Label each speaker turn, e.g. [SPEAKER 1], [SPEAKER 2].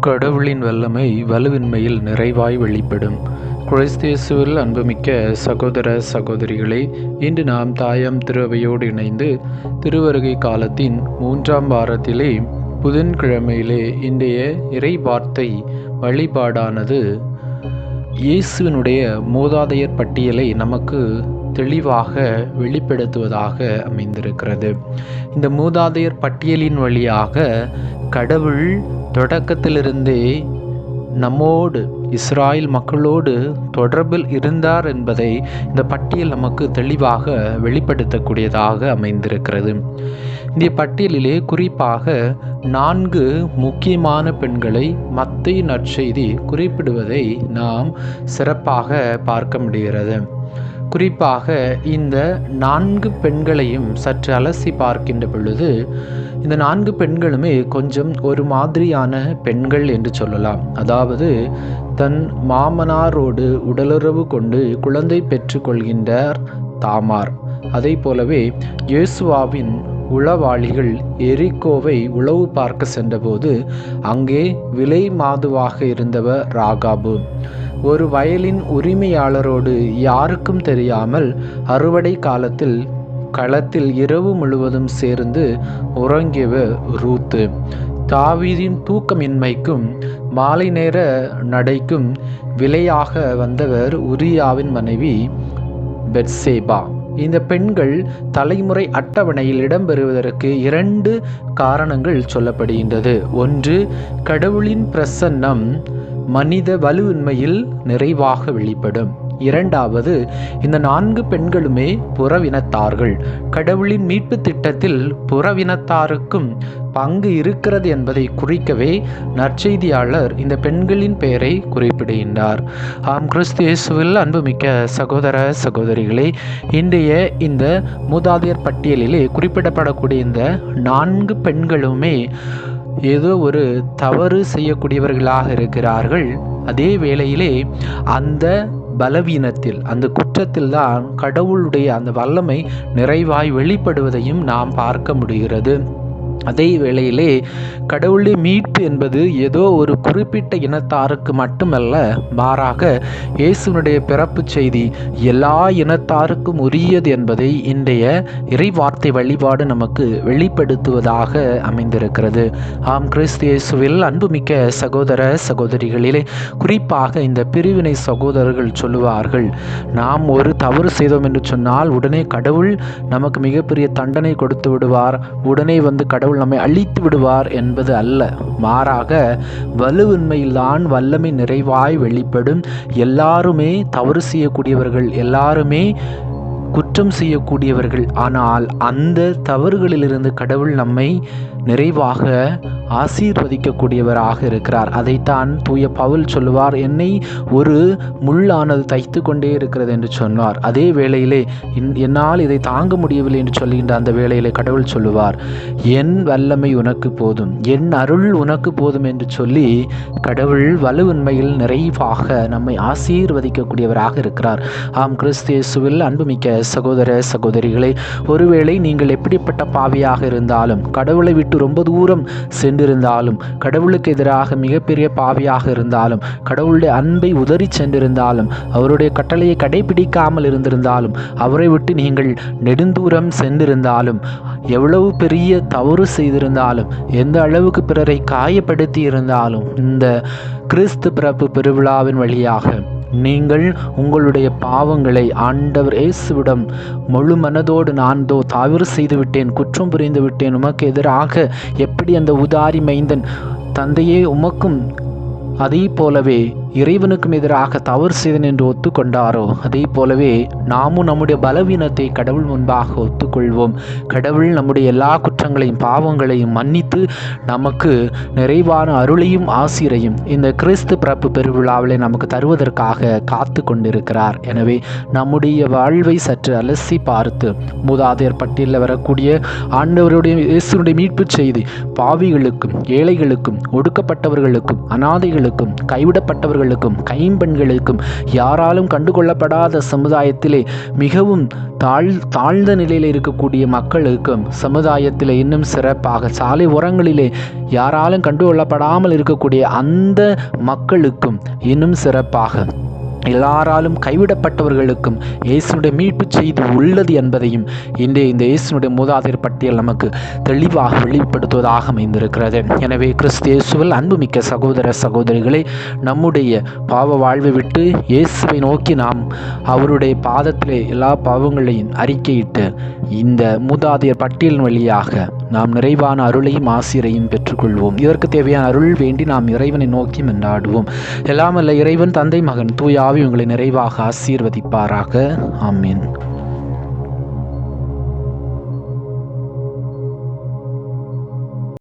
[SPEAKER 1] கடவுளின் வல்லமை வலுவின்மையில் நிறைவாய் வெளிப்படும். கிறிஸ்து இயேசுவில் அன்புமிக்க சகோதர சகோதரிகளே, இன்று நாம் தாயாம் திருவையோடு இணைந்து திருவருகை காலத்தின் 3ஆம் வாரத்திலே புதன்கிழமையிலே இன்றைய இறை வார்த்தை வழிபாடானது இயேசுவினுடைய மூதாதையர் பட்டியலை நமக்கு தெளிவாக வெளிப்படுத்துவதாக அமைந்திருக்கிறது. இந்த மூதாதையர் பட்டியலின் வழியாக கடவுள் தொடக்கத்திலிருந்தே நம்மோடு இஸ்ராயல் மக்களோடு தொடர்பில் இருந்தார் என்பதை இந்த பட்டியல் நமக்கு தெளிவாக வெளிப்படுத்தக்கூடியதாக அமைந்திருக்கிறது. இந்த பட்டியலிலே குறிப்பாக 4 முக்கியமான பெண்களை மத்தேயு நற்செய்தி குறிப்பிடுவதை நாம் சிறப்பாக பார்க்க முடிகிறது. குறிப்பாக இந்த 4 பெண்களையும் சற்று அலசி பார்க்கின்ற பொழுது இந்த 4 பெண்களுமே கொஞ்சம் ஒரு மாதிரியான பெண்கள் என்று சொல்லலாம். அதாவது தன் மாமனாரோடு உடலுறவு கொண்டு குழந்தை பெற்று கொள்கின்றார் தாமார். அதை போலவே யோசுவாவின் உளவாளிகள் எரிகோவை உளவு பார்க்க சென்றபோது அங்கே விலை மாதுவாக இருந்தவர் ராகாபு. ஒரு வயலின் உரிமையாளரோடு யாருக்கும் தெரியாமல் அறுவடை காலத்தில் களத்தில் இரவு முழுவதும் சேர்ந்து உறங்கியவர் ரூத்து. தாவீதின் தூக்கமின்மைக்கும் மாலை நேர நடைக்கும் விலையாக வந்தவர் உரியாவின் மனைவி பெத்சேபா. இந்த பெண்கள் தலைமுறை அட்டவணையில் இடம்பெறுவதற்கு 2 காரணங்கள் சொல்லப்படுகின்றது. ஒன்று, கடவுளின் பிரசன்னம் மனித வலுவின்மையில் நிறைவாக வெளிப்படும். இரண்டாவது, இந்த 4 பெண்களுமே புறவினத்தார்கள். கடவுளின் மீட்பு திட்டத்தில் புறவினத்தாருக்கும் பங்கு இருக்கிறது என்பதை குறிக்கவே நற்செய்தியாளர் இந்த பெண்களின் பெயரை குறிப்பிடுகின்றார். ஆம், கிறிஸ்து இயேசுவில் அன்புமிக்க சகோதர சகோதரிகளே, இன்றைய இந்த மூதாதையர் பட்டியலிலே குறிப்பிடப்படக்கூடிய இந்த 4 பெண்களுமே ஏதோ ஒரு தவறு செய்யக்கூடியவர்களாக இருக்கிறார்கள். அதே வேளையிலே அந்த பலவீனத்தில், அந்த குற்றத்தில் தான் கடவுளுடைய அந்த வல்லமை நிறைவாய் வெளிப்படுவதையும் நாம் பார்க்க முடிகிறது. அதே வேளையிலே கடவுளுடைய மீட்பு என்பது ஏதோ ஒரு குறிப்பிட்ட இனத்தாருக்கு மட்டுமல்ல, மாறாக இயேசுனுடைய பிறப்பு செய்தி எல்லா இனத்தாருக்கும் உரியது என்பதை இன்றைய இறைவார்த்தை வழிபாடு நமக்கு வெளிப்படுத்துவதாக அமைந்திருக்கிறது. ஆம், கிறிஸ்து இயேசுவில் அன்புமிக்க சகோதர சகோதரிகளிலே குறிப்பாக இந்த பிரிவினை சகோதரர்கள் சொல்லுவார்கள், நாம் ஒரு தவறு செய்தோம் என்று சொன்னால் உடனே கடவுள் நமக்கு மிகப்பெரிய தண்டனை கொடுத்து விடுவார், உடனே வந்து கடவுள் நம்மை அழித்து விடுவார் என்பது அல்ல. மாறாக வலுவின்மையில்தான் வல்லமை நிறைவாய் வெளிப்படும். எல்லாருமே தவறு செய்யக்கூடியவர்கள், எல்லாருமே குற்றம் செய்யக்கூடியவர்கள். ஆனால் அந்த தவறுகளிலிருந்து கடவுள் நம்மை நிறைவாக ஆசீர்வதிக்கக்கூடியவராக இருக்கிறார். அதைத்தான் தூய பவுல் சொல்லுவார், என்னை ஒரு முள்ளானது தைத்து கொண்டே இருக்கிறது என்று சொன்னார். அதே வேளையிலே என்னால் இதை தாங்க முடியவில்லை என்று சொல்கின்ற அந்த வேளையிலே கடவுள் சொல்லுவார், என் வல்லமை உனக்கு போதும், என் அருள் உனக்கு போதும் என்று சொல்லி கடவுள் வலுவின்மையில் நிறைவாக நம்மை ஆசீர்வதிக்கக்கூடியவராக இருக்கிறார். ஆம், கிறிஸ்து இயேசுவில் அன்புமிக்க சகோதர சகோதரிகளே, ஒருவேளை நீங்கள் எப்படிப்பட்ட பாவியாக இருந்தாலும், கடவுளை விட்டு ரொம்ப தூரம் சென்றிருந்தாலும், கடவுளுக்கு எதிராக மிகப்பெரிய பாவியாக இருந்தாலும், கடவுளுடைய அன்பை உதறி சென்றிருந்தாலும், அவருடைய கட்டளையை கடைபிடிக்காமல் இருந்திருந்தாலும், அவரை விட்டு நீங்கள் நெடுந்தூரம் சென்றிருந்தாலும், எவ்வளவு பெரிய தவறு செய்திருந்தாலும், எந்த அளவுக்கு பிறரை காயப்படுத்தி இருந்தாலும், இந்த கிறிஸ்து பிறப்பு பெருவிழாவின் வழியாக நீங்கள் உங்களுடைய பாவங்களை ஆண்டவர் இயேசுவிடம் முழு மனதோடு, நான் தவறு செய்து விட்டேன், குற்றம் புரிந்து விட்டேன், உமக்கு எதிராக எப்படி அந்த உதாரி மைந்தன் தந்தையே உமக்கும் அதே போலவே இறைவனுக்கும் எதிராக தவறு செய்தன் என்று ஒத்துக்கொண்டாரோ, அதே போலவே நாமும் நம்முடைய பலவீனத்தை கடவுள் முன்பாக ஒத்துக்கொள்வோம். கடவுள் நம்முடைய எல்லா குற்றங்களையும் பாவங்களையும் மன்னித்து நமக்கு நிறைவான அருளையும் ஆசிரையும் இந்த கிறிஸ்து பிறப்பு பெருவிழாவிலே நமக்கு தருவதற்காக காத்து கொண்டிருக்கிறார். எனவே நம்முடைய வாழ்வை சற்று அலசி பார்த்து மூதாதையர் பட்டியலில் வரக்கூடிய ஆண்டவருடைய இயேசுனுடைய மீட்பு செய்தி பாவிகளுக்கும், ஏழைகளுக்கும், ஒடுக்கப்பட்டவர்களுக்கும், அனாதைகளுக்கும், கைவிடப்பட்டவர்களுக்கும் தாழ்த்தப்பட்டவர்களுக்கும் கைம்பெண்களுக்கும் யாராலும் கண்டுகொள்ளப்படாத சமுதாயத்திலே மிகவும் தாழ்ந்த நிலையில் இருக்கக்கூடிய மக்களுக்கும் சமுதாயத்தில் இன்னும் சிறப்பாக சாலை ஓரங்களிலே யாராலும் கண்டுகொள்ளப்படாமல் இருக்கக்கூடிய அந்த மக்களுக்கும் இன்னும் சிறப்பாக எல்லாராலும் கைவிடப்பட்டவர்களுக்கும் இயேசுனுடைய மீட்பு செய்தி உள்ளது என்பதையும் இன்றைய இந்த இயேசுனுடைய மூதாதையர் பட்டியல் நமக்கு தெளிவாக வெளிப்படுத்துவதாக அமைந்திருக்கிறது. எனவே கிறிஸ்து இயேசுவில் அன்புமிக்க சகோதர சகோதரிகளை நம்முடைய பாவ வாழ்வை விட்டு இயேசுவை நோக்கி நாம் அவருடைய பாதத்திலே எல்லா பாவங்களையும் அறிக்கையிட்டு இந்த மூதாதையர் பட்டியலின் வழியாக நாம் நிறைவான அருளையும் ஆசிரியரையும் பெற்றுக்கொள்வோம். இதற்கு தேவையான அருள் வேண்டி நாம் இறைவனை நோக்கி மன்றாடுவோம். எல்லாமல்ல இறைவன் தந்தை மகன் தூய ஆவி உங்களை நிறைவாக ஆசீர்வதிப்பாராக. ஆமீன்.